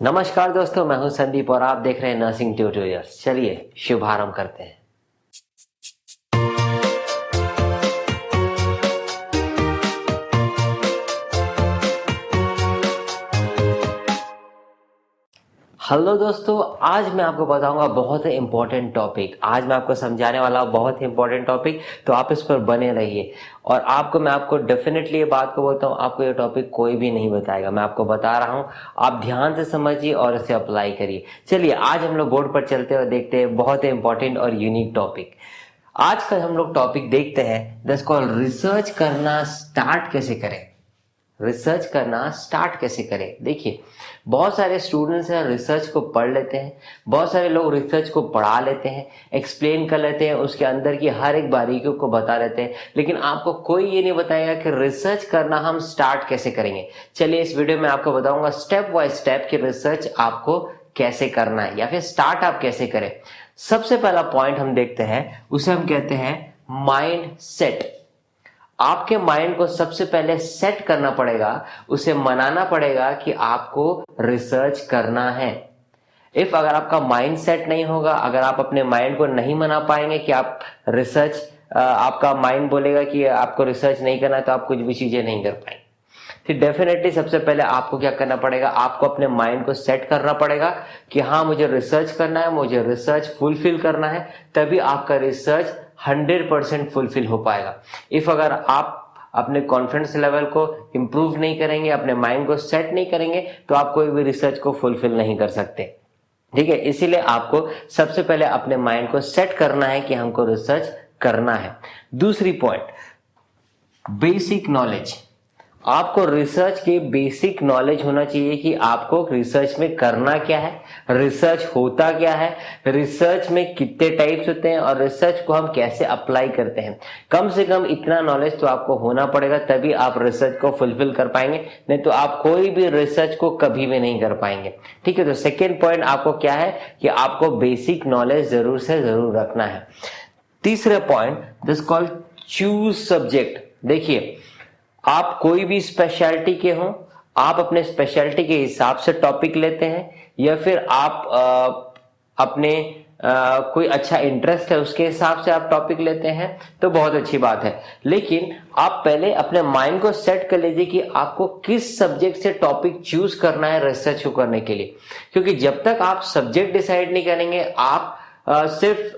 नमस्कार दोस्तों, मैं हूं संदीप और आप देख रहे हैं नर्सिंग ट्यूटोरियल्स। चलिए शुभारंभ करते हैं। हेलो दोस्तों, आज मैं आपको बताऊंगा बहुत ही इंपॉर्टेंट टॉपिक। आज मैं आपको समझाने वाला हूं बहुत ही इंपॉर्टेंट टॉपिक, तो आप इस पर बने रहिए। और मैं आपको डेफिनेटली ये बात को बोलता हूं, आपको ये टॉपिक कोई भी नहीं बताएगा, मैं आपको बता रहा हूं। आप ध्यान से समझिए और इसे अप्लाई करिए। चलिए आज हम लोग बोर्ड पर चलते हुए देखते हैं बहुत ही इंपॉर्टेंट और यूनिक टॉपिक। आज का हम लोग टॉपिक देखते हैं, दैट्स कॉल्ड रिसर्च करना स्टार्ट कैसे करें। रिसर्च करना स्टार्ट कैसे करें। देखिए, बहुत सारे स्टूडेंट्स हैं, रिसर्च को पढ़ लेते हैं, बहुत सारे लोग रिसर्च को पढ़ा लेते हैं, एक्सप्लेन कर लेते हैं, उसके अंदर की हर एक बारीकियों को बता लेते हैं, लेकिन आपको कोई ये नहीं बताएगा कि रिसर्च करना हम स्टार्ट कैसे करेंगे। चलिए इस वीडियो में आपको बताऊंगा स्टेप बाय स्टेप कि रिसर्च आपको कैसे करना है या फिर स्टार्ट आप कैसे करें। सबसे पहला पॉइंट हम देखते हैं, उसे हम कहते हैं माइंड सेट। आपके माइंड को सबसे पहले सेट करना पड़ेगा, उसे मनाना पड़ेगा कि आपको रिसर्च करना है। अगर आपका माइंड सेट नहीं होगा, अगर आप अपने माइंड को नहीं मना पाएंगे कि आप रिसर्च, आपका माइंड बोलेगा कि आपको रिसर्च नहीं करना है, तो आप कुछ भी चीजें नहीं कर पाएंगे। फिर डेफिनेटली सबसे पहले आपको क्या करना पड़ेगा, आपको अपने माइंड को सेट करना पड़ेगा कि हाँ मुझे रिसर्च करना है, मुझे रिसर्च फुलफिल करना है, तभी आपका रिसर्च 100% फुलफिल हो पाएगा। अगर आप अपने कॉन्फिडेंस लेवल को इंप्रूव नहीं करेंगे, अपने माइंड को सेट नहीं करेंगे, तो आप कोई भी रिसर्च को फुलफिल नहीं कर सकते। ठीक है, इसीलिए आपको सबसे पहले अपने माइंड को सेट करना है कि हमको रिसर्च करना है। दूसरी पॉइंट, बेसिक नॉलेज। आपको रिसर्च के बेसिक नॉलेज होना चाहिए कि आपको रिसर्च में करना क्या है, रिसर्च होता क्या है, रिसर्च में कितने टाइप्स होते हैं और रिसर्च को हम कैसे अप्लाई करते हैं। कम से कम इतना नॉलेज तो आपको होना पड़ेगा, तभी आप रिसर्च को फुलफिल कर पाएंगे, नहीं तो आप कोई भी रिसर्च को कभी भी नहीं कर पाएंगे। ठीक है, तो सेकेंड पॉइंट आपको क्या है कि आपको बेसिक नॉलेज जरूर से जरूर रखना है। तीसरा point, this called choose subject. देखिए, आप कोई भी स्पेशलिटी के हो, आप अपने स्पेशलिटी के हिसाब से टॉपिक लेते हैं, या फिर आप अपने कोई अच्छा इंटरेस्ट है उसके हिसाब से आप टॉपिक लेते हैं, तो बहुत अच्छी बात है। लेकिन आप पहले अपने माइंड को सेट कर लीजिए कि आपको किस सब्जेक्ट से टॉपिक चूज करना है रिसर्च को करने के लिए। क्योंकि जब तक आप सब्जेक्ट डिसाइड नहीं करेंगे, आप सिर्फ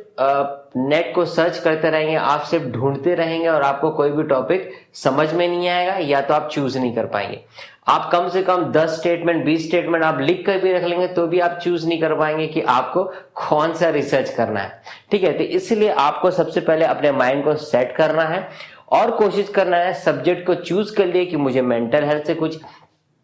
नेट को सर्च करते रहेंगे, आप सिर्फ ढूंढते रहेंगे और आपको कोई भी टॉपिक समझ में नहीं आएगा, या तो आप चूज नहीं कर पाएंगे। आप कम से कम 10 स्टेटमेंट 20 स्टेटमेंट आप लिख कर भी रख लेंगे, तो भी आप चूज नहीं कर पाएंगे कि आपको कौन सा रिसर्च करना है। ठीक है, तो इसलिए आपको सबसे पहले अपने माइंड को सेट करना है और कोशिश करना है, सब्जेक्ट को चूज कर लिए कि मुझे मेंटल हेल्थ से कुछ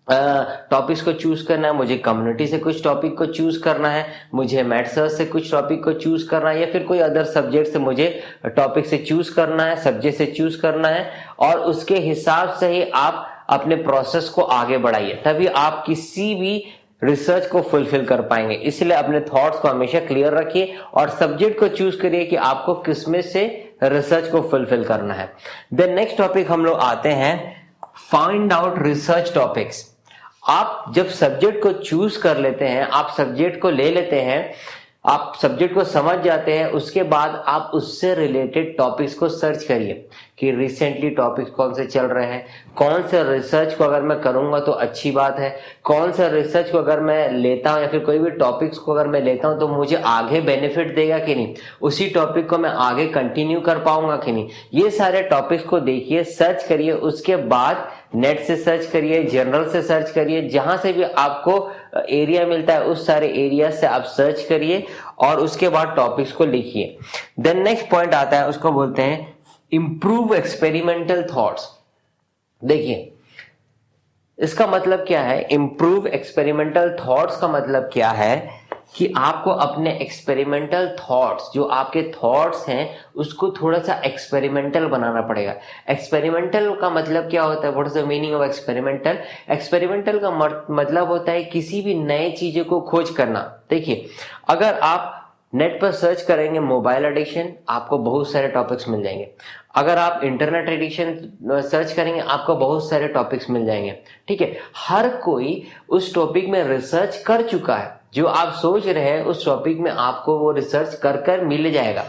टॉपिक्स को चूज करना है, मुझे कम्युनिटी से कुछ टॉपिक को चूज करना है, मुझे मैथ्स से कुछ टॉपिक को चूज करना है, या फिर कोई अदर सब्जेक्ट से मुझे टॉपिक से चूज करना है, सब्जेक्ट से चूज करना है। और उसके हिसाब से ही आप अपने प्रोसेस को आगे बढ़ाइए, तभी आप किसी भी रिसर्च को फुलफिल कर पाएंगे। इसलिए अपने थॉट्स को हमेशा क्लियर रखिए और सब्जेक्ट को चूज करिए कि आपको किसमें से रिसर्च को फुलफिल करना है। देन नेक्स्ट टॉपिक हम लोग आते हैं, फाइंड आउट रिसर्च टॉपिक्स। आप जब सब्जेक्ट को चूज कर लेते हैं, आप सब्जेक्ट को ले लेते हैं, आप सब्जेक्ट को समझ जाते हैं, उसके बाद आप उससे रिलेटेड टॉपिक्स को सर्च करिए कि रिसेंटली टॉपिक्स कौन से चल रहे हैं, कौन से रिसर्च को अगर मैं करूंगा तो अच्छी बात है, कौन सा रिसर्च को अगर मैं लेता हूं या फिर कोई भी टॉपिक्स को अगर मैं लेता हूं तो मुझे आगे बेनिफिट देगा कि नहीं, उसी टॉपिक को मैं आगे कंटिन्यू कर पाऊंगा कि नहीं। ये सारे टॉपिक्स को देखिए, सर्च करिए, उसके बाद नेट से सर्च करिए, जनरल से सर्च करिए, जहां से भी आपको एरिया मिलता है उस सारे एरिया से आप सर्च करिए और उसके बाद टॉपिक्स को लिखिए। देन नेक्स्ट पॉइंट आता है, उसको बोलते हैं इंप्रूव एक्सपेरिमेंटल थॉट्स। देखिए, इसका मतलब क्या है, इंप्रूव एक्सपेरिमेंटल थॉट्स का मतलब क्या है कि आपको अपने एक्सपेरिमेंटल थॉट्स, जो आपके थॉट्स हैं, उसको थोड़ा सा एक्सपेरिमेंटल बनाना पड़ेगा। एक्सपेरिमेंटल का मतलब क्या होता है, what is the meaning of experimental? Experimental का मतलब होता है किसी भी नए चीजों को खोज करना। देखिए, अगर आप नेट पर सर्च करेंगे मोबाइल एडिक्शन, आपको बहुत सारे टॉपिक्स मिल जाएंगे। अगर आप इंटरनेट एडिक्शन सर्च करेंगे, आपको बहुत सारे टॉपिक्स मिल जाएंगे। ठीक है, हर कोई उस टॉपिक में रिसर्च कर चुका है। जो आप सोच रहे हैं उस टॉपिक में आपको वो रिसर्च कर कर मिल जाएगा।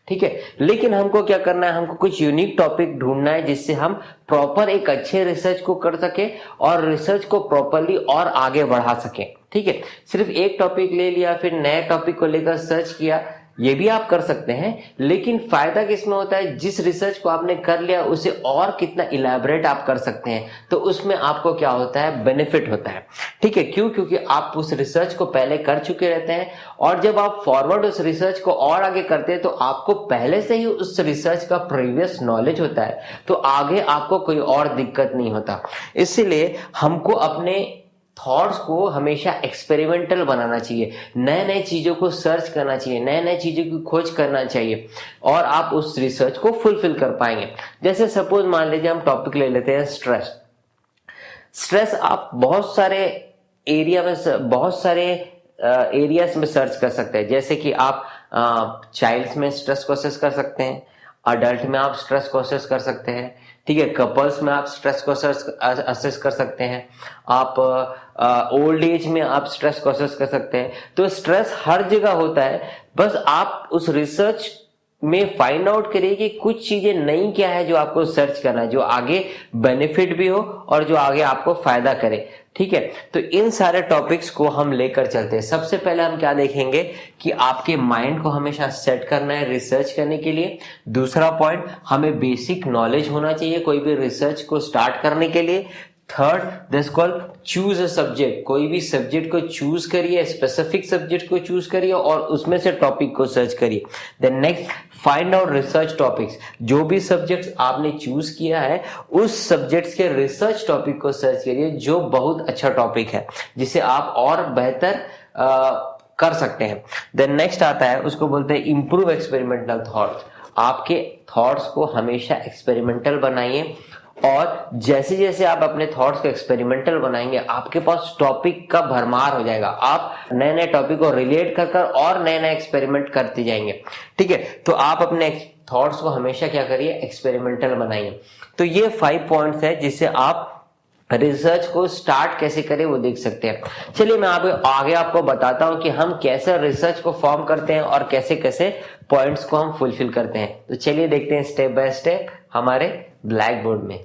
ठीक है, लेकिन हमको क्या करना है, हमको कुछ यूनिक टॉपिक ढूंढना है जिससे हम प्रॉपर एक अच्छे रिसर्च को कर सके और रिसर्च को प्रॉपरली और आगे बढ़ा सके। ठीक है, सिर्फ एक टॉपिक ले लिया फिर नए टॉपिक को लेकर सर्च किया, ये भी आप कर सकते हैं, लेकिन फायदा किसमें होता है, जिस रिसर्च को आपने कर लिया उसे और कितना इलैबोरेट आप कर सकते हैं, तो उसमें आपको क्या होता है, बेनिफिट होता है। ठीक है, क्यों? क्योंकि आप उस रिसर्च को पहले कर चुके रहते हैं और जब आप फॉरवर्ड उस रिसर्च को और आगे करते हैं तो आपको पहले से ही उस रिसर्च का प्रीवियस नॉलेज होता है, तो आगे आपको कोई और दिक्कत नहीं होता। इसीलिए हमको अपने थॉट्स को हमेशा एक्सपेरिमेंटल बनाना चाहिए, नए नए चीजों को सर्च करना चाहिए, नए नए चीजों की खोज करना चाहिए और आप उस रिसर्च को फुलफिल कर पाएंगे। जैसे सपोज मान लीजिए हम टॉपिक ले लेते हैं स्ट्रेस। स्ट्रेस आप बहुत सारे एरिया में, बहुत सारे एरियाज में सर्च कर सकते हैं। जैसे कि आप चाइल्ड्स में स्ट्रेस को असेस कर सकते हैं, अडल्ट में आप स्ट्रेस को असेस कर सकते हैं। ठीक है, कपल्स में आप स्ट्रेस को असेस कर सकते हैं, आप ओल्ड एज में आप स्ट्रेस को असेस कर सकते हैं। तो स्ट्रेस हर जगह होता है, बस आप उस रिसर्च में फाइंड आउट करिए कि कुछ चीजें नई क्या है जो आपको सर्च करना है, जो आगे बेनिफिट भी हो और जो आगे आपको फायदा करे। ठीक है, तो इन सारे टॉपिक्स को हम लेकर चलते हैं। सबसे पहले हम क्या देखेंगे कि आपके माइंड को हमेशा सेट करना है रिसर्च करने के लिए। दूसरा पॉइंट, हमें बेसिक नॉलेज होना चाहिए कोई भी रिसर्च को स्टार्ट करने के लिए। Third, this call choose a subject, कोई भी सब्जेक्ट को चूज करिए, स्पेसिफिक सब्जेक्ट को चूज करिए और उसमें से टॉपिक को सर्च करिए। Then next, find out research topics, जो भी सब्जेक्ट्स आपने चूज किया है उस सब्जेक्ट्स के रिसर्च टॉपिक को सर्च करिए जो बहुत अच्छा टॉपिक है जिसे आप और बेहतर कर सकते हैं। देन नेक्स्ट आता है, उसको बोलते हैं इंप्रूव एक्सपेरिमेंटल थॉट्स। आपके थॉट्स को हमेशा एक्सपेरिमेंटल बनाइए और जैसे जैसे आप अपने थॉट्स को एक्सपेरिमेंटल बनाएंगे आपके पास टॉपिक का भरमार हो जाएगा। आप नए नए टॉपिक को रिलेट कर और नए नए एक्सपेरिमेंट करते जाएंगे। ठीक है, तो आप अपने थॉट्स को हमेशा क्या करिए, एक्सपेरिमेंटल बनाइए। तो ये 5 पॉइंट्स है जिससे आप रिसर्च को स्टार्ट कैसे करें वो देख सकते हैं। चलिए मैं आगे आपको बताता हूं कि हम कैसे रिसर्च को फॉर्म करते हैं और कैसे कैसे पॉइंट्स को हम फुलफिल करते हैं। तो चलिए देखते हैं स्टेप बाय स्टेप हमारे ब्लैक बोर्ड में।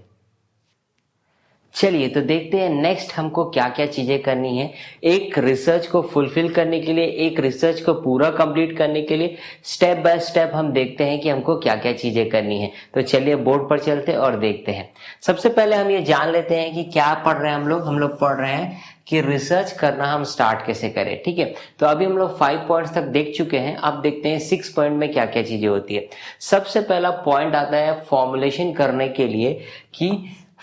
चलिए तो देखते हैं नेक्स्ट हमको क्या क्या चीजें करनी है एक रिसर्च को फुलफिल करने के लिए, एक रिसर्च को पूरा कंप्लीट करने के लिए। स्टेप बाय स्टेप हम देखते हैं कि हमको क्या क्या चीजें करनी है। तो चलिए बोर्ड पर चलते हैं और देखते हैं। सबसे पहले हम ये जान लेते हैं कि क्या पढ़ रहे हैं हम लोग पढ़ रहे हैं कि रिसर्च करना हम स्टार्ट कैसे करें। ठीक है, तो अभी हम लोग 5 पॉइंट्स तक देख चुके हैं। अब देखते हैं 6 पॉइंट में क्या क्या चीजें होती है। सबसे पहला पॉइंट आता है फॉर्मुलेशन करने के लिए कि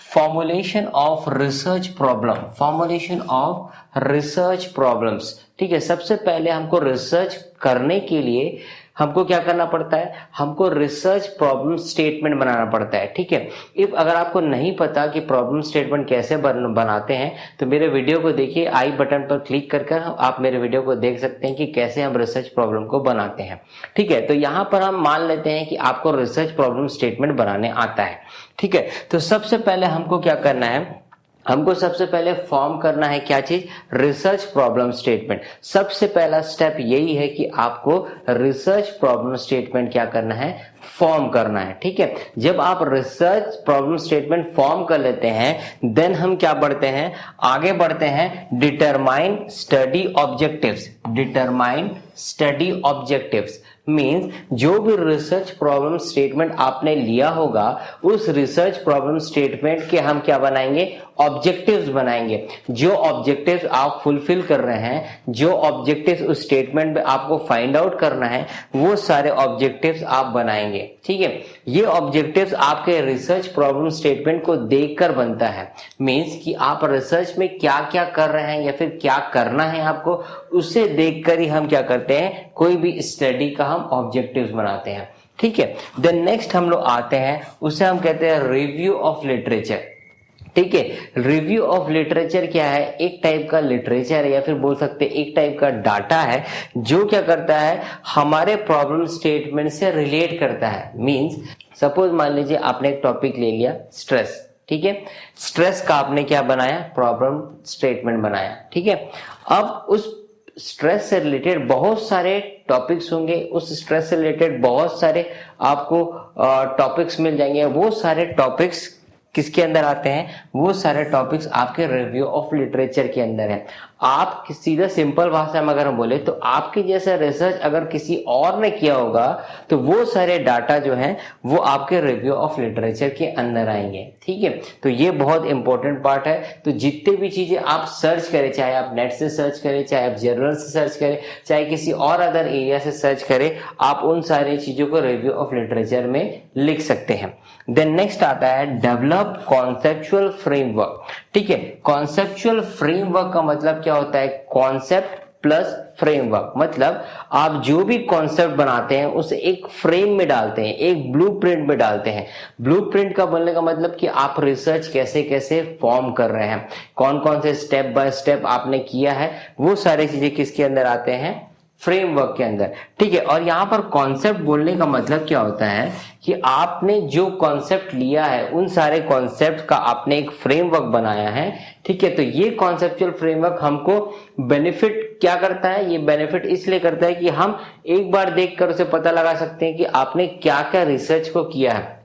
formulation of research problem, formulation of research problems. ठीक है, सबसे पहले हमको रिसर्च करने के लिए हमको क्या करना पड़ता है, हमको रिसर्च प्रॉब्लम स्टेटमेंट बनाना पड़ता है। ठीक है, इफ अगर आपको नहीं पता कि प्रॉब्लम स्टेटमेंट कैसे बनाते हैं तो मेरे वीडियो को देखिए, आई बटन पर क्लिक कर आप मेरे वीडियो को देख सकते हैं कि कैसे हम रिसर्च प्रॉब्लम को बनाते हैं। ठीक है, तो यहाँ पर हम मान लेते हैं कि आपको रिसर्च प्रॉब्लम स्टेटमेंट बनाने आता है। ठीक है, तो सबसे पहले हमको क्या करना है, हमको सबसे पहले फॉर्म करना है क्या चीज, रिसर्च प्रॉब्लम स्टेटमेंट। सबसे पहला स्टेप यही है कि आपको रिसर्च प्रॉब्लम स्टेटमेंट क्या करना है, फॉर्म करना है। ठीक है, जब आप रिसर्च प्रॉब्लम स्टेटमेंट फॉर्म कर लेते हैं देन हम क्या बढ़ते हैं, आगे बढ़ते हैं determine study objectives. Determine study objectives means जो भी रिसर्च प्रॉब्लम स्टेटमेंट आपने लिया होगा उस रिसर्च प्रॉब्लम स्टेटमेंट के हम क्या बनाएंगे, ऑब्जेक्टिव्स बनाएंगे। जो ऑब्जेक्टिव्स आप फुलफिल कर रहे हैं, जो ऑब्जेक्टिव्स उस स्टेटमेंट में आपको फाइंड आउट करना है वो सारे ऑब्जेक्टिव्स आप बनाएंगे। ठीक है, ये ऑब्जेक्टिव्स आपके रिसर्च प्रॉब्लम स्टेटमेंट को देखकर बनता है। मीन्स कि आप रिसर्च में क्या क्या कर रहे हैं या फिर क्या करना है आपको, उसे देखकर ही हम क्या करते हैं, कोई भी स्टडी का हम ऑब्जेक्टिव्स बनाते हैं। ठीक है, देन नेक्स्ट हम लोग आते हैं, उसे हम कहते हैं रिव्यू ऑफ लिटरेचर। ठीक है। रिव्यू ऑफ लिटरेचर क्या है, एक टाइप का लिटरेचर है या फिर बोल सकते हैं एक टाइप का डाटा है जो क्या करता है, हमारे प्रॉब्लम स्टेटमेंट से रिलेट करता है। मींस सपोज मान लीजिए आपने एक टॉपिक ले लिया स्ट्रेस, ठीक है, स्ट्रेस का आपने क्या बनाया, प्रॉब्लम स्टेटमेंट बनाया, ठीक है। अब उस स्ट्रेस से रिलेटेड बहुत सारे टॉपिक्स होंगे, उस स्ट्रेस से रिलेटेड बहुत सारे आपको टॉपिक्स मिल जाएंगे। वो सारे टॉपिक्स किसके अंदर आते हैं, वो सारे टॉपिक्स आपके रिव्यू ऑफ लिटरेचर के अंदर है। आप सीधा सिंपल भाषा में अगर हम बोले तो आपके जैसा रिसर्च अगर किसी और ने किया होगा तो वो सारे डाटा जो है वो आपके रिव्यू ऑफ लिटरेचर के अंदर आएंगे, ठीक है। तो ये बहुत इंपॉर्टेंट पार्ट है। तो जितने भी चीजें आप सर्च करें, चाहे आप नेट से सर्च करें, चाहे आप जर्नल से सर्च करें, चाहे किसी और अदर एरिया से सर्च करें, आप उन सारी चीजों को रिव्यू ऑफ लिटरेचर में लिख सकते हैं। देन नेक्स्ट आता है डेवलप कॉन्सेप्चुअल फ्रेमवर्क, ठीक है। कॉन्सेप्चुअल फ्रेमवर्क का मतलब क्या होता है, कॉन्सेप्ट प्लस फ्रेमवर्क, मतलब आप जो भी कॉन्सेप्ट बनाते हैं उसे एक फ्रेम में डालते हैं, एक ब्लूप्रिंट में डालते हैं। ब्लूप्रिंट का बोलने का मतलब कि आप रिसर्च कैसे कैसे फॉर्म कर रहे हैं, कौन कौन से स्टेप बाय स्टेप आपने किया है, वो सारी चीजें किसके अंदर आते हैं, फ्रेमवर्क के अंदर, ठीक है। और यहाँ पर कॉन्सेप्ट बोलने का मतलब क्या होता है कि आपने जो कॉन्सेप्ट लिया है उन सारे कॉन्सेप्ट का आपने एक फ्रेमवर्क बनाया है, ठीक है। तो ये कॉन्सेप्चुअल फ्रेमवर्क हमको बेनिफिट क्या करता है, ये बेनिफिट इसलिए करता है कि हम एक बार देखकर उसे पता लगा सकते हैं कि आपने क्या क्या रिसर्च को किया है,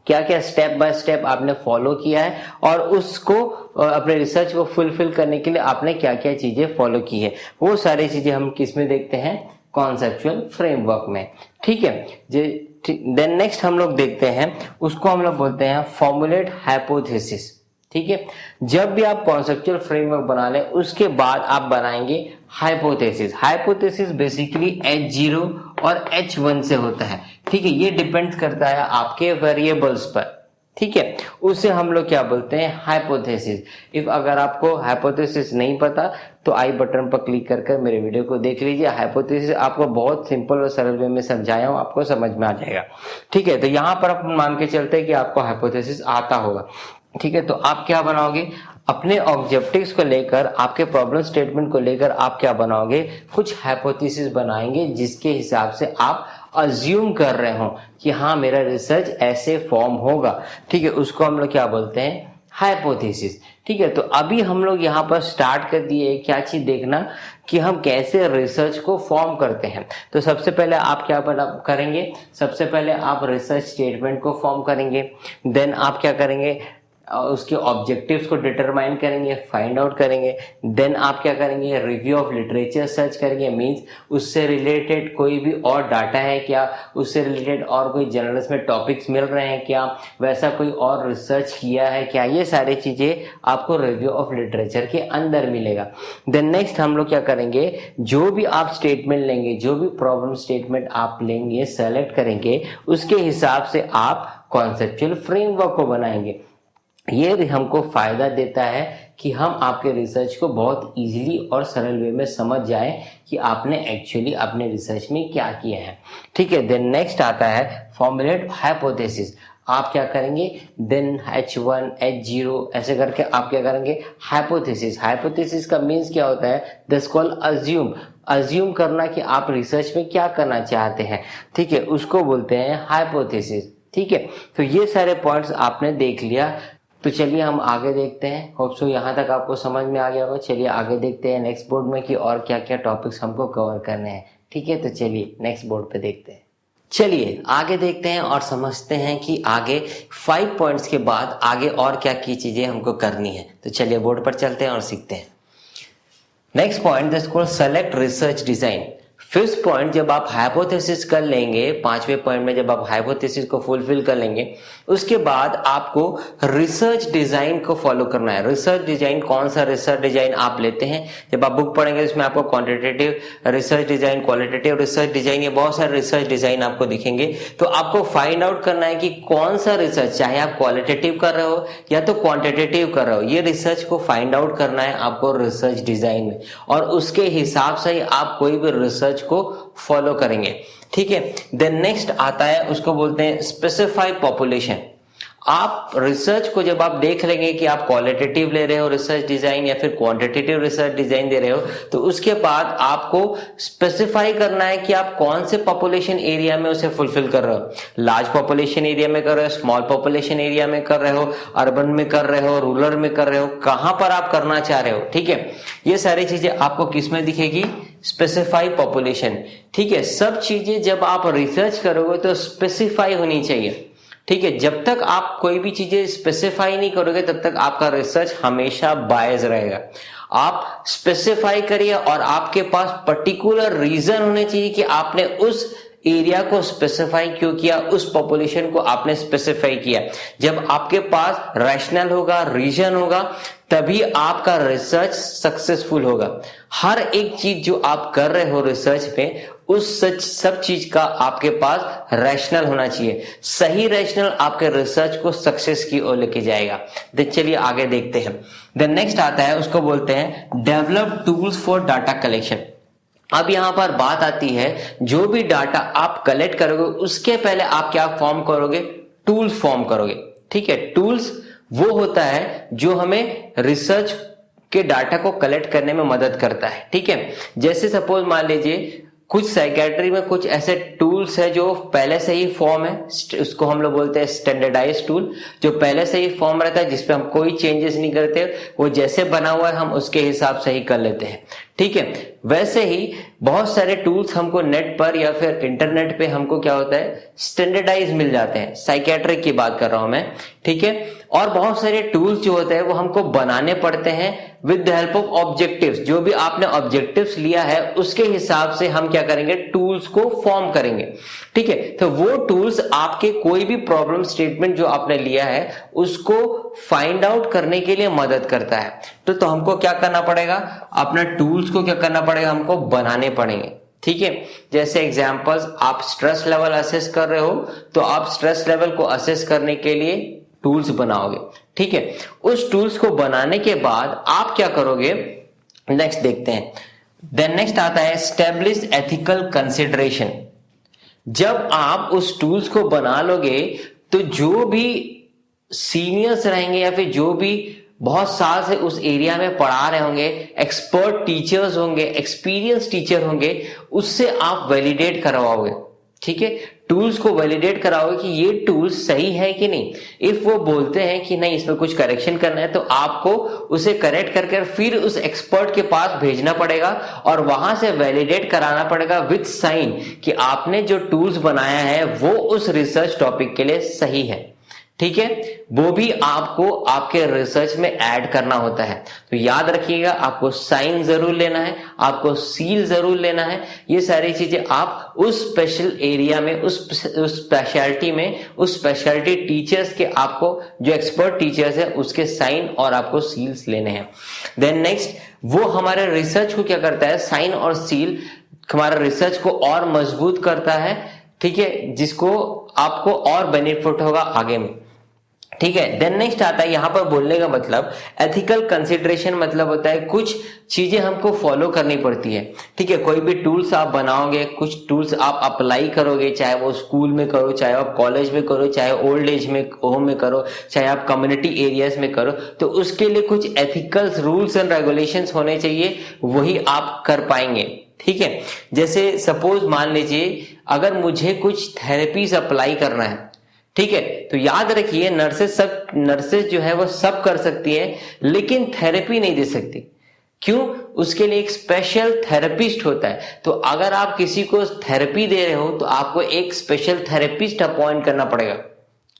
क्या क्या स्टेप बाय स्टेप आपने फॉलो किया है और उसको अपने रिसर्च को फुलफिल करने के लिए आपने क्या क्या चीजें फॉलो की है। वो सारी चीजें हम किस में देखते हैं, कॉन्सेप्चुअल फ्रेमवर्क में, ठीक है। देन नेक्स्ट हम लोग देखते हैं, उसको हम लोग बोलते हैं फॉर्मुलेट हाइपोथेसिस, ठीक है। जब भी आप कॉन्सेप्चुअल फ्रेमवर्क बना लें उसके बाद आप बनाएंगे हाइपोथेसिस। हाइपोथेसिस बेसिकली H0 और H1 से होता है, ठीक है। ये डिपेंड करता है आपके वेरिएबल्स पर, ठीक है। उसे हम लोग क्या बोलते हैं, हाइपोथेसिस। इफ अगर आपको हाइपोथेसिस नहीं पता तो आई बटन पर क्लिक कर मेरे वीडियो को देख लीजिए। हाइपोथेसिस आपको बहुत सिंपल और सरल वे में समझाया हूं, आपको समझ में आ जाएगा, ठीक है। तो यहाँ पर आप मान के चलते हैं कि आपको हाइपोथेसिस आता होगा, ठीक है। तो आप क्या बनाओगे, अपने ऑब्जेक्टिव्स को लेकर, आपके प्रॉब्लम स्टेटमेंट को लेकर आप क्या बनाओगे, कुछ हाइपोथेसिस बनाएंगे जिसके हिसाब से आप अज्यूम कर रहे हो कि हाँ मेरा रिसर्च ऐसे फॉर्म होगा, ठीक है। उसको हम लोग क्या बोलते हैं, हाइपोथेसिस, ठीक है। तो अभी हम लोग यहाँ पर स्टार्ट कर दिए क्या चीज देखना कि हम कैसे रिसर्च को फॉर्म करते हैं। तो सबसे पहले आप क्या करेंगे, सबसे पहले आप रिसर्च स्टेटमेंट को फॉर्म करेंगे। देन आप क्या करेंगे, उसके ऑब्जेक्टिव्स को डिटरमाइन करेंगे, फाइंड आउट करेंगे। देन आप क्या करेंगे, रिव्यू ऑफ लिटरेचर सर्च करेंगे, मींस उससे रिलेटेड कोई भी और डाटा है क्या, उससे रिलेटेड और कोई जर्नल्स में टॉपिक्स मिल रहे हैं क्या, वैसा कोई और रिसर्च किया है क्या, ये सारी चीजें आपको रिव्यू ऑफ लिटरेचर के अंदर मिलेगा। देन नेक्स्ट हम लोग क्या करेंगे, जो भी आप स्टेटमेंट लेंगे, जो भी प्रॉब्लम स्टेटमेंट आप लेंगे, सेलेक्ट करेंगे, उसके हिसाब से आप कॉन्सेप्चुअल फ्रेमवर्क को बनाएंगे। ये हमको फायदा देता है कि हम आपके रिसर्च को बहुत इजीली और सरल वे में समझ जाएं कि आपने एक्चुअली अपने रिसर्च में क्या किया है, ठीक है। देन नेक्स्ट आता है फॉर्मुलेट हाइपोथेसिस। आप क्या करेंगे, देन H1 H0 ऐसे करके आप क्या करेंगे, हाइपोथेसिस। हाइपोथेसिस का मीन्स क्या होता है, दिस कॉल्ड अज्यूम। अज्यूम करना कि आप रिसर्च में क्या करना चाहते हैं, ठीक है, उसको बोलते हैं हाइपोथेसिस, ठीक है। तो ये सारे पॉइंट्स आपने देख लिया। तो चलिए हम आगे देखते हैं। होप सो यहाँ तक आपको समझ में आ गया होगा। चलिए आगे देखते हैं नेक्स्ट बोर्ड में कि और क्या क्या टॉपिक्स हमको कवर करने हैं, ठीक है। तो चलिए नेक्स्ट बोर्ड पे देखते हैं। चलिए आगे देखते हैं और समझते हैं कि आगे 5 पॉइंट्स के बाद आगे और क्या की चीजें हमको करनी है। तो चलिए बोर्ड पर चलते हैं और सीखते हैं। Next point this called select research design. Fifth point, जब आप हाइपोथेसिस कर लेंगे, 5वें पॉइंट में जब आप हाइपोथेसिस को फुलफिल कर लेंगे, उसके बाद आपको रिसर्च डिजाइन को फॉलो करना है। रिसर्च डिजाइन, कौन सा रिसर्च डिजाइन आप लेते हैं, जब आप बुक पढ़ेंगे इसमें आपको quantitative research design, qualitative research design, ये बहुत सारे रिसर्च डिजाइन आपको दिखेंगे। तो आपको फाइंड आउट करना है कि कौन सा रिसर्च, चाहे आप क्वालिटेटिव कर रहे हो या तो क्वांटिटेटिव कर रहे हो, ये रिसर्च को फाइंड आउट करना है आपको रिसर्च डिजाइन में, और उसके हिसाब से ही आप कोई भी रिसर्च को फॉलो करेंगे, ठीक है। देन नेक्स्ट आता है, उसको बोलते हैं स्पेसिफाई पॉपुलेशन। आप रिसर्च को जब आप देख लेंगे कि आप क्वालिटेटिव ले रहे हो रिसर्च डिजाइन या फिर क्वांटिटेटिव रिसर्च डिजाइन दे रहे हो, तो उसके बाद आपको स्पेसिफाई करना है कि आप कौन से पॉपुलेशन एरिया में उसे फुलफिल कर रहे हो। लार्ज पॉपुलेशन एरिया में कर रहे हो, स्मॉल पॉपुलेशन एरिया में कर रहे हो, अर्बन में कर रहे हो, रूरल में कर रहे हो, कहां पर आप करना चाह रहे हो। ठीक है, ये सारी चीजें आपको किस में दिखेगी, स्पेसिफाई पॉपुलेशन। ठीक है, सब चीजें जब आप रिसर्च करोगे तो स्पेसिफाई होनी चाहिए। ठीक है, जब तक आप कोई भी चीजें स्पेसिफाई नहीं करोगे तब तक आपका रिसर्च हमेशा बायस रहेगा। आप स्पेसिफाई करिए और आपके पास पर्टिकुलर रीजन होने चाहिए कि आपने उस एरिया को स्पेसिफाई क्यों किया, उस पॉपुलेशन को आपने स्पेसिफाई किया। जब आपके पास रैशनल होगा, रीजन होगा, तभी आपका रिसर्च सक्सेसफुल होगा। हर एक चीज जो आप कर रहे हो रिसर्च में, उस सब चीज का आपके पास रैशनल होना चाहिए। सही रैशनल आपके रिसर्च को सक्सेस की ओर लेके जाएगा। चलिए आगे देखते हैं। देन नेक्स्ट आता है, उसको बोलते हैं develop tools for data collection. अब यहां पर बात आती है, जो भी डाटा आप कलेक्ट करोगे उसके पहले आप क्या फॉर्म करोगे, टूल्स फॉर्म करोगे। ठीक है, टूल्स वो होता है जो हमें रिसर्च के डाटा को कलेक्ट करने में मदद करता है। ठीक है, जैसे सपोज मान लीजिए कुछ साइकेट्री में कुछ ऐसे टूल्स है जो पहले से ही फॉर्म है, उसको हम लोग बोलते हैं स्टैंडर्डाइज टूल, जो पहले से ही फॉर्म रहता है, जिसपे हम कोई चेंजेस नहीं करते, वो जैसे बना हुआ है हम उसके हिसाब से ही कर लेते हैं। ठीक है, वैसे ही बहुत सारे टूल्स हमको नेट पर या फिर इंटरनेट पे हमको क्या होता है, स्टैंडर्डाइज मिल जाते हैं। साइकेट्रिक की बात कर रहा हूं मैं। ठीक है, और बहुत सारे टूल्स जो होते हैं वो हमको बनाने पड़ते हैं with the help of objectives. जो भी आपने ऑब्जेक्टिव्स लिया है उसके हिसाब से हम क्या करेंगे, टूल्स को फॉर्म करेंगे। ठीक है, तो वो टूल्स आपके कोई भी प्रॉब्लम स्टेटमेंट जो आपने लिया है उसको फाइंड आउट करने के लिए मदद करता है। तो हमको क्या करना पड़ेगा, अपना टूल्स को क्या करना पड़ेगा, हमको बनाने पड़ेंगे। ठीक है, जैसे एग्जांपल्स, आप स्ट्रेस लेवल असेस कर रहे हो तो आप स्ट्रेस लेवल को असेस करने के लिए टूल्स बनाओगे। ठीक है, उस टूल्स को बनाने के बाद आप क्या करोगे, नेक्स्ट देखते हैं। देन नेक्स्ट आता है एस्टेब्लिश एथिकल कंसिडरेशन। जब आप उस टूल्स को बना लोगे तो जो भी सीनियर्स रहेंगे या फिर जो भी बहुत साल से उस एरिया में पढ़ा रहे होंगे, एक्सपर्ट टीचर्स होंगे, एक्सपीरियंस टीचर होंगे, उससे आप वैलिडेट करवाओगे। ठीक है, टूल्स को वैलिडेट कराओगे कि ये टूल सही है कि नहीं। इफ वो बोलते हैं कि नहीं इसमें कुछ करेक्शन करना है तो आपको उसे करेक्ट करके फिर उस एक्सपर्ट के पास भेजना पड़ेगा और वहां से वैलिडेट कराना पड़ेगा विद साइन कि आपने जो टूल्स बनाया है वो उस रिसर्च टॉपिक के लिए सही है। ठीक है, वो भी आपको आपके रिसर्च में ऐड करना होता है। तो याद रखिएगा, आपको साइन जरूर लेना है, आपको सील जरूर लेना है। ये सारी चीजें आप उस स्पेशल एरिया में, उस स्पेशलिटी में, उस स्पेशलिटी टीचर्स के, आपको जो एक्सपर्ट टीचर्स है उसके साइन और आपको सील्स लेने हैं। देन नेक्स्ट, वो हमारे रिसर्च को क्या करता है, साइन और सील हमारा रिसर्च को और मजबूत करता है। ठीक है, जिसको आपको और बेनिफिट होगा आगे में। ठीक है, देन नेक्स्ट आता है, यहां पर बोलने का मतलब एथिकल कंसिडरेशन मतलब होता है कुछ चीजें हमको फॉलो करनी पड़ती है। ठीक है, कोई भी टूल्स आप बनाओगे, कुछ टूल्स आप अप्लाई करोगे, चाहे वो स्कूल में करो, चाहे आप कॉलेज में करो, चाहे ओल्ड एज में होम में करो, चाहे आप कम्युनिटी एरियाज में करो, तो उसके लिए कुछ एथिकल रूल्स एंड रेगुलेशंस होने चाहिए, वही आप कर पाएंगे। ठीक है, जैसे सपोज मान लीजिए अगर मुझे कुछ थेरेपीज अप्लाई करना है, ठीक है, तो याद रखिए नर्सेस जो है वो सब कर सकती है लेकिन थेरेपी नहीं दे सकती। क्यों? उसके लिए एक स्पेशल थेरेपिस्ट होता है। तो अगर आप किसी को थेरेपी दे रहे हो तो आपको एक स्पेशल थेरेपिस्ट अपॉइंट करना पड़ेगा।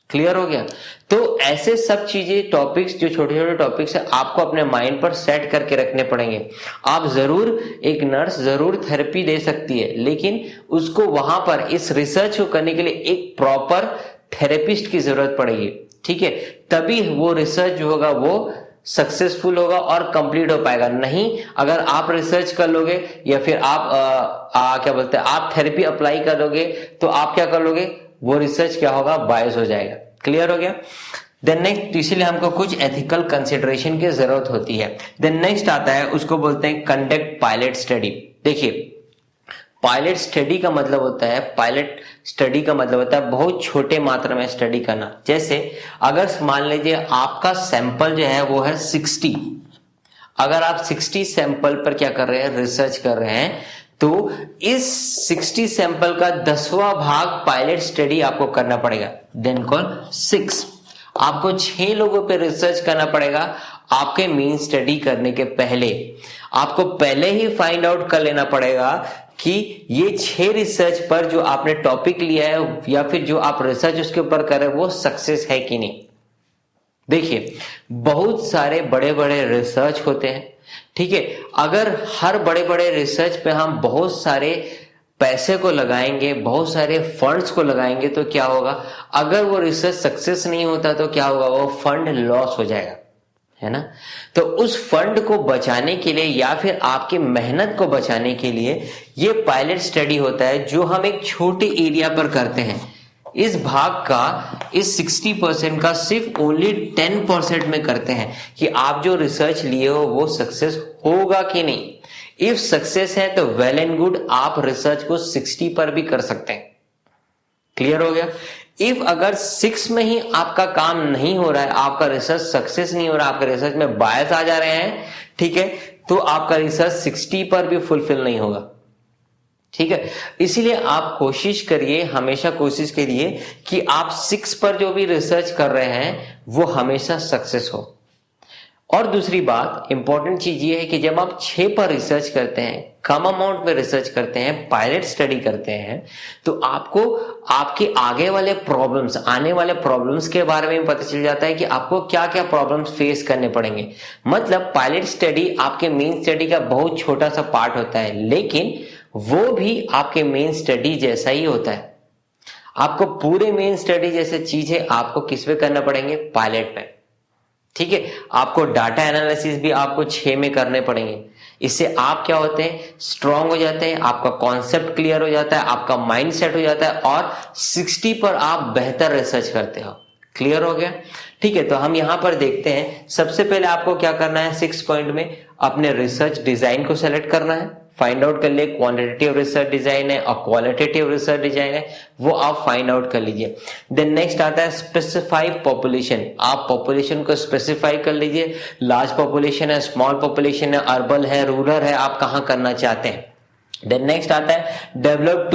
क्लियर हो गया? तो ऐसे सब चीजें, टॉपिक्स, जो छोटे छोटे टॉपिक्स है, आपको अपने माइंड पर सेट करके रखने पड़ेंगे। आप जरूर, एक नर्स जरूर थेरेपी दे सकती है लेकिन उसको वहां पर इस रिसर्च को करने के लिए एक प्रॉपर थेरेपिस्ट की जरूरत पड़ेगी। ठीक है, तभी वो रिसर्च जो होगा वो सक्सेसफुल होगा और कंप्लीट हो पाएगा। नहीं, अगर आप रिसर्च कर लोगे या फिर आप क्या बोलते हैं, आप थेरेपी अप्लाई करोगे तो आप क्या कर लोगे, वो रिसर्च क्या होगा, बायस हो जाएगा। क्लियर हो गया? देन नेक्स्ट, इसीलिए हमको कुछ एथिकल कंसिडरेशन की जरूरत होती है। देन नेक्स्ट आता है, उसको बोलते हैं कंडक्ट पायलट स्टडी। देखिए, पायलट स्टडी का मतलब होता है, पायलट स्टडी का मतलब होता है बहुत छोटे मात्रा में स्टडी करना। जैसे अगर मान लीजिए आपका सैंपल जो है वो है 60, अगर आप 60 सैंपल पर क्या कर रहे हैं, रिसर्च कर रहे हैं, तो इस 60 सैंपल का 10वां भाग पायलट स्टडी आपको करना पड़ेगा, देन कॉल 6। आपको 6 लोगों पे रिसर्च करना पड़ेगा आपके मेन स्टडी करने के पहले। आपको पहले ही फाइंड आउट कर लेना पड़ेगा कि ये 6 रिसर्च पर जो आपने टॉपिक लिया है या फिर जो आप रिसर्च उसके ऊपर कर रहे हैं वो सक्सेस है कि नहीं। देखिए बहुत सारे बड़े बड़े रिसर्च होते हैं, ठीक है। अगर हर बड़े बड़े रिसर्च पे हम बहुत सारे पैसे को लगाएंगे, बहुत सारे फंड्स को लगाएंगे तो क्या होगा, अगर वो रिसर्च सक्सेस नहीं होता तो क्या होगा, वो फंड लॉस हो जाएगा, है ना। तो उस फंड को बचाने के लिए या फिर आपकी मेहनत को बचाने के लिए ये पायलट स्टडी होता है जो हम एक छोटे एरिया पर करते हैं। इस भाग का, इस 60% का सिर्फ ओनली 10% में करते हैं कि आप जो रिसर्च लिए हो वो सक्सेस होगा कि नहीं। इफ सक्सेस है तो वेल एंड गुड, आप रिसर्च को 60 पर भी कर सकते हैं। क्लियर हो गया। इफ अगर 6 में ही आपका काम नहीं हो रहा है, आपका रिसर्च सक्सेस नहीं हो रहा, आपके रिसर्च में बायस आ जा रहे हैं, ठीक है, तो आपका रिसर्च 60 पर भी फुलफिल नहीं होगा, ठीक है। इसीलिए आप कोशिश करिए, हमेशा कोशिश करिए कि आप 6 पर जो भी रिसर्च कर रहे हैं वो हमेशा सक्सेस हो। और दूसरी बात, इंपॉर्टेंट चीज ये है कि जब आप 6 पर रिसर्च करते हैं, कम अमाउंट में रिसर्च करते हैं, पायलट स्टडी करते हैं, तो आपको आपके आगे वाले प्रॉब्लम्स, आने वाले प्रॉब्लम्स के बारे में पता चल जाता है कि आपको क्या क्या प्रॉब्लम्स फेस करने पड़ेंगे। मतलब पायलट स्टडी आपके मेन स्टडी का बहुत छोटा सा पार्ट होता है, लेकिन वो भी आपके मेन स्टडी जैसा ही होता है। आपको पूरे मेन स्टडी जैसे चीजें आपको किस पे करना पड़ेंगे, पायलट पे, ठीक है। आपको डाटा एनालिसिस भी आपको 6 में करने पड़ेंगे। इससे आप क्या होते हैं, स्ट्रांग हो जाते हैं, आपका कॉन्सेप्ट क्लियर हो जाता है, आपका माइंड सेट हो जाता है और 60 पर आप बेहतर रिसर्च करते हो। क्लियर हो गया, ठीक है। तो हम यहां पर देखते हैं, सबसे पहले आपको क्या करना है, 6 पॉइंट में अपने रिसर्च डिजाइन को सेलेक्ट करना है, फाइंड आउट कर लिए क्वांटिटेटिव रिसर्च डिजाइन है और क्वालिटेटिव रिसर्च डिजाइन है, वो आप फाइंड आउट कर लीजिए। देन नेक्स्ट आता है स्पेसिफाई पॉपुलेशन, आप पॉपुलेशन को स्पेसिफाई कर लीजिए, लार्ज पॉपुलेशन है, स्मॉल पॉपुलेशन है, अर्बन है, रूरल है, आप कहां करना चाहते हैं। देन नेक्स्ट आता है डेवलप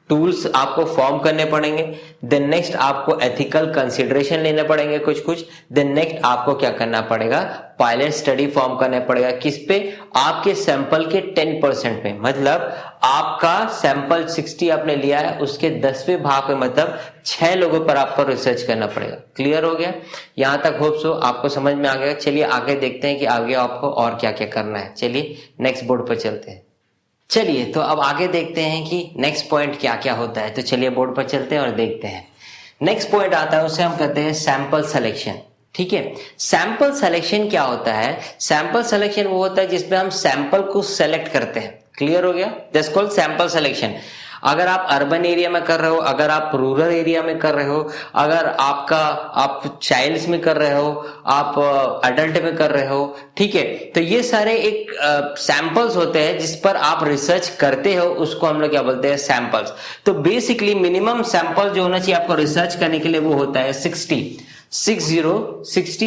टूल्स आपको फॉर्म करने पड़ेंगे। देन नेक्स्ट आपको एथिकल कंसिडरेशन लेने पड़ेंगे कुछ। देन नेक्स्ट आपको क्या करना पड़ेगा, पायलट स्टडी फॉर्म करना पड़ेगा, किस पे, आपके सैंपल के 10% में। मतलब आपका सैंपल 60 आपने लिया है, उसके 10वें भाग में, मतलब 6 लोगों पर आपको रिसर्च करना पड़ेगा। क्लियर हो गया, यहां तक होप सो आपको समझ में आ गया। चलिए आगे देखते हैं कि आगे आपको और क्या क्या करना है। चलिए नेक्स्ट बोर्ड पर चलते हैं। चलिए तो अब आगे देखते हैं कि नेक्स्ट पॉइंट क्या क्या होता है। तो चलिए बोर्ड पर चलते हैं और देखते हैं। नेक्स्ट पॉइंट आता है, उसे हम कहते हैं सैंपल सिलेक्शन, ठीक है। सैंपल सिलेक्शन क्या होता है, सैंपल सिलेक्शन वो होता है जिसमें हम सैंपल को सेलेक्ट करते हैं। क्लियर हो गया, दैट्स कॉल्ड सैंपल सिलेक्शन। अगर आप अर्बन एरिया में कर रहे हो, अगर आप रूरल एरिया में कर रहे हो, अगर आप चाइल्ड्स में कर रहे हो, आप अडल्ट में कर रहे हो, ठीक है, तो ये सारे एक सैंपल्स होते हैं जिस पर आप रिसर्च करते हो, उसको हम लोग क्या बोलते हैं, सैंपल्स। तो बेसिकली मिनिमम सैंपल जो होना चाहिए आपको रिसर्च करने के लिए वो होता है 60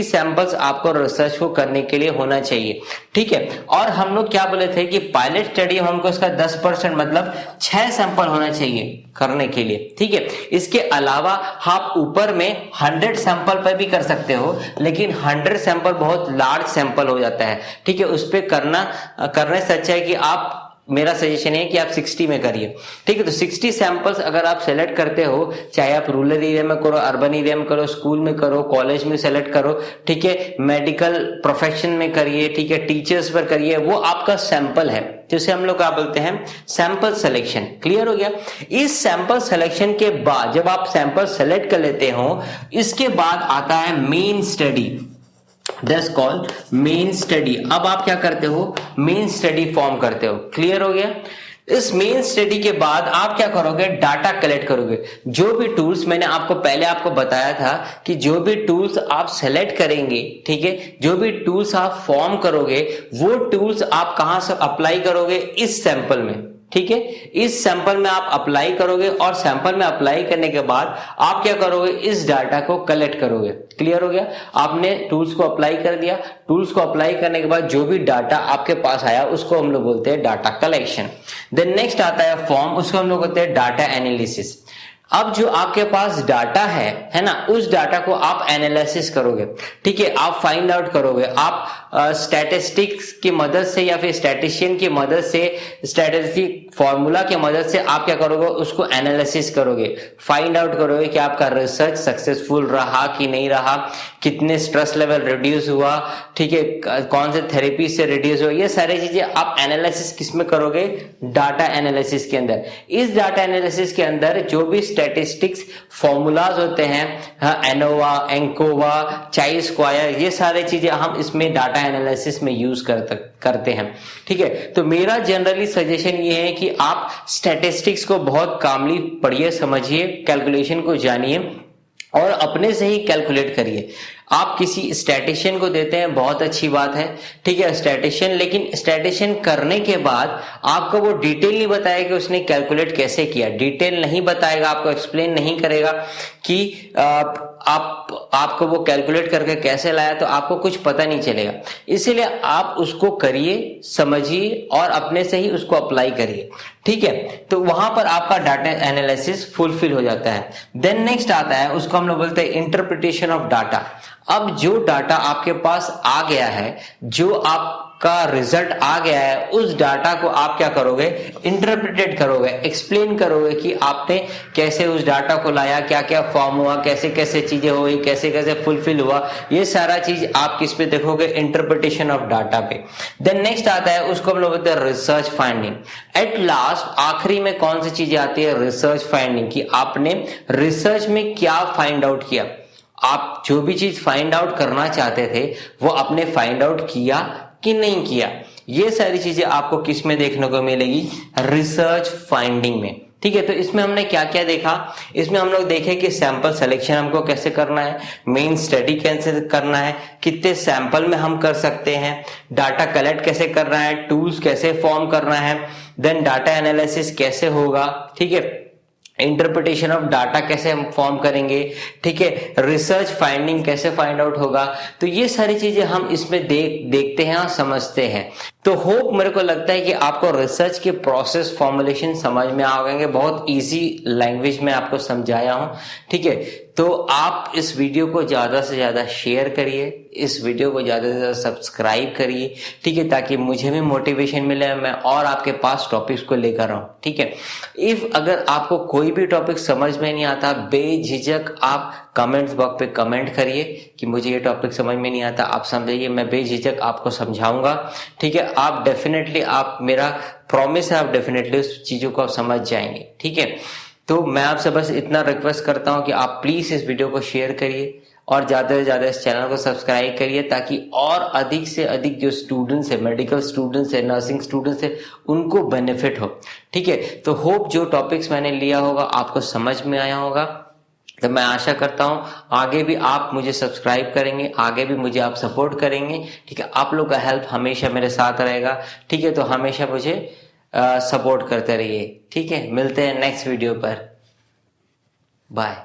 सैंपल्स आपको रिसर्च को करने के लिए होना चाहिए, ठीक है। और हम लोग क्या बोले थे कि पायलट स्टडी हमको इसका 10% मतलब 6 सैंपल होना चाहिए करने के लिए, ठीक है। इसके अलावा आप ऊपर में 100 सैंपल पर भी कर सकते हो, लेकिन 100 सैंपल बहुत लार्ज सैंपल हो जाता है, ठीक है। उस पर करने से अच्छा है कि आप, मेरा सजेशन है कि आप 60 में करिए, ठीक है। तो 60 सैंपल्स अगर आप सेलेक्ट करते हो, चाहे आप रूरल एरिया में करो, अर्बन एरिया में करो, स्कूल में करो, कॉलेज में सेलेक्ट करो, ठीक है, मेडिकल प्रोफेशन में करिए, ठीक है, टीचर्स पर करिए, वो आपका सैंपल है, जिसे हम लोग क्या बोलते हैं, सैंपल सिलेक्शन। क्लियर हो गया। इस सैंपल सिलेक्शन के बाद जब आप सैंपल सेलेक्ट कर लेते हो, इसके बाद आता है main study, that's called main study. अब आप क्या करते हो, मेन स्टडी फॉर्म करते हो। क्लियर हो गया। इस मेन स्टडी के बाद आप क्या करोगे, डाटा कलेक्ट करोगे। जो भी टूल्स मैंने आपको बताया था कि जो भी टूल्स आप सेलेक्ट करेंगे, ठीक है, जो भी टूल्स आप फॉर्म करोगे, वो टूल्स आप कहां से अप्लाई करोगे, इस सैंपल में। ठीक है। इस सैंपल में आप अप्लाई करोगे और सैंपल में अप्लाई करने के बाद आप क्या करोगे, इस डाटा को कलेक्ट करोगे। क्लियर हो गया, आपने टूल्स को अप्लाई कर दिया। टूल्स को अप्लाई करने के बाद जो भी डाटा आपके पास आया उसको हम लोग बोलते हैं डाटा कलेक्शन। देन नेक्स्ट आता है फॉर्म, उसको हम लोग बोलते हैं डाटा एनालिसिस। अब जो आपके पास डाटा है ना, उस डाटा को आप एनालिसिस करोगे, ठीक है। आप फाइंड आउट करोगे, आप स्टैटिस्टिक्स की मदद से या फिर स्टैटिस्टिशियन की मदद से, स्टैटिस्टिक फॉर्मूला की मदद से आप क्या करोगे, उसको एनालिसिस करोगे, फाइंड आउट करोगे कि आपका रिसर्च सक्सेसफुल रहा कि नहीं रहा, कितने स्ट्रेस लेवल रिड्यूस हुआ, ठीक है, कौन से थेरेपी से रिड्यूस हुआ। ये सारी चीजें आप एनालिसिस किसमें करोगे, डाटा एनालिसिस के अंदर। इस डाटा एनालिसिस के अंदर जो भी स्टैटिस्टिक्स फॉर्मूलाज होते हैं, एनोवा, एंकोवा, चाई स्क्वायर, ये सारी चीजें हम इसमें डाटा एनालिसिस में यूज करते हैं, ठीक है। तो मेरा जनरली सजेशन ये है कि आप स्टैटिस्टिक्स को बहुत कामली पढ़िए, समझिए, कैलकुलेशन को जानिए और अपने से ही कैलकुलेट करिए। आप किसी स्टैटिशियन को देते हैं, बहुत अच्छी बात है, ठीक है, स्टैटिशियन, लेकिन स्टैटिशियन करने के बाद आपको वो डिटेल नहीं बताएगा कि उसने कैलकुलेट कैसे किया, डिटेल नहीं बताएगा, आपको एक्सप्लेन नहीं करेगा कि आपको वो कैलकुलेट करके कैसे लाया, तो आपको कुछ पता नहीं चलेगा। इसीलिए आप उसको करिए, समझिए और अपने से ही उसको अप्लाई करिए, ठीक है। तो वहां पर आपका डाटा एनालिसिस फुलफिल हो जाता है। देन नेक्स्ट आता है, उसको हम लोग बोलते हैं इंटरप्रिटेशन ऑफ डाटा। अब जो डाटा आपके पास आ गया है, जो आपका रिजल्ट आ गया है, उस डाटा को आप क्या करोगे, इंटरप्रिटेट करोगे, एक्सप्लेन करोगे कि आपने कैसे उस डाटा को लाया, क्या क्या फॉर्म हुआ, कैसे कैसे चीजें हुई, कैसे कैसे फुलफिल हुआ, ये सारा चीज आप किस पे देखोगे, इंटरप्रिटेशन ऑफ डाटा पे। देन नेक्स्ट आता है, उसको हम लोग बोलते हैं रिसर्च फाइंडिंग। एट लास्ट आखिरी में कौन सी चीजें आती है, रिसर्च फाइंडिंग, कि आपने रिसर्च में क्या फाइंड आउट किया। आप जो भी चीज फाइंड आउट करना चाहते थे वो आपने फाइंड आउट किया कि नहीं किया। ये सारी चीजें आपको किस में देखने को मिलेगी, रिसर्च फाइंडिंग में, ठीक है। तो इसमें हमने क्या क्या देखा, इसमें हम लोग देखे कि सैंपल सिलेक्शन हमको कैसे करना है, मेन स्टडी कैसे करना है, कितने सैंपल में हम कर सकते हैं, डाटा कलेक्ट कैसे करना है, टूल्स कैसे फॉर्म करना है, देन डाटा एनालिसिस कैसे होगा, ठीक है, इंटरप्रिटेशन ऑफ डाटा कैसे हम फॉर्म करेंगे, ठीक है, रिसर्च फाइंडिंग कैसे फाइंड आउट होगा। तो ये सारी चीजें हम इसमें देखते हैं और समझते हैं। तो होप मेरे को लगता है कि आपको रिसर्च के प्रोसेस फॉर्मुलेशन समझ में आ गए, बहुत इजी लैंग्वेज में आपको समझाया हूं, ठीक है। तो आप इस वीडियो को ज्यादा से ज्यादा शेयर करिए, इस वीडियो को ज्यादा से ज्यादा सब्सक्राइब करिए, ठीक है, ताकि मुझे भी मोटिवेशन मिले, मैं और आपके पास टॉपिक्स को लेकर आऊं, ठीक है। इफ अगर आपको कोई भी टॉपिक समझ में नहीं आता, बेझिझक आप कमेंट्स बॉक्स पे कमेंट करिए कि मुझे ये टॉपिक समझ में नहीं आता, आप समझाइए, मैं बेझिझक आपको समझाऊंगा, ठीक है। आप डेफिनेटली, आप मेरा प्रॉमिस है, आप डेफिनेटली उस चीजों को आप समझ जाएंगे, ठीक है। तो मैं आपसे बस इतना रिक्वेस्ट करता हूं कि आप प्लीज इस वीडियो को शेयर करिए और ज्यादा से ज्यादा इस चैनल को सब्सक्राइब करिए, ताकि और अधिक से अधिक जो स्टूडेंट्स है, मेडिकल स्टूडेंट्स है, नर्सिंग स्टूडेंट्स है, उनको बेनिफिट हो, ठीक है। तो होप जो टॉपिक्स मैंने लिया होगा आपको समझ में आया होगा। तो मैं आशा करता हूं आगे भी आप मुझे सब्सक्राइब करेंगे, आगे भी मुझे आप सपोर्ट करेंगे, ठीक है। आप लोग का हेल्प हमेशा मेरे साथ रहेगा, ठीक है। तो हमेशा मुझे सपोर्ट करते रहिए, ठीक है। मिलते हैं नेक्स्ट वीडियो पर, बाय।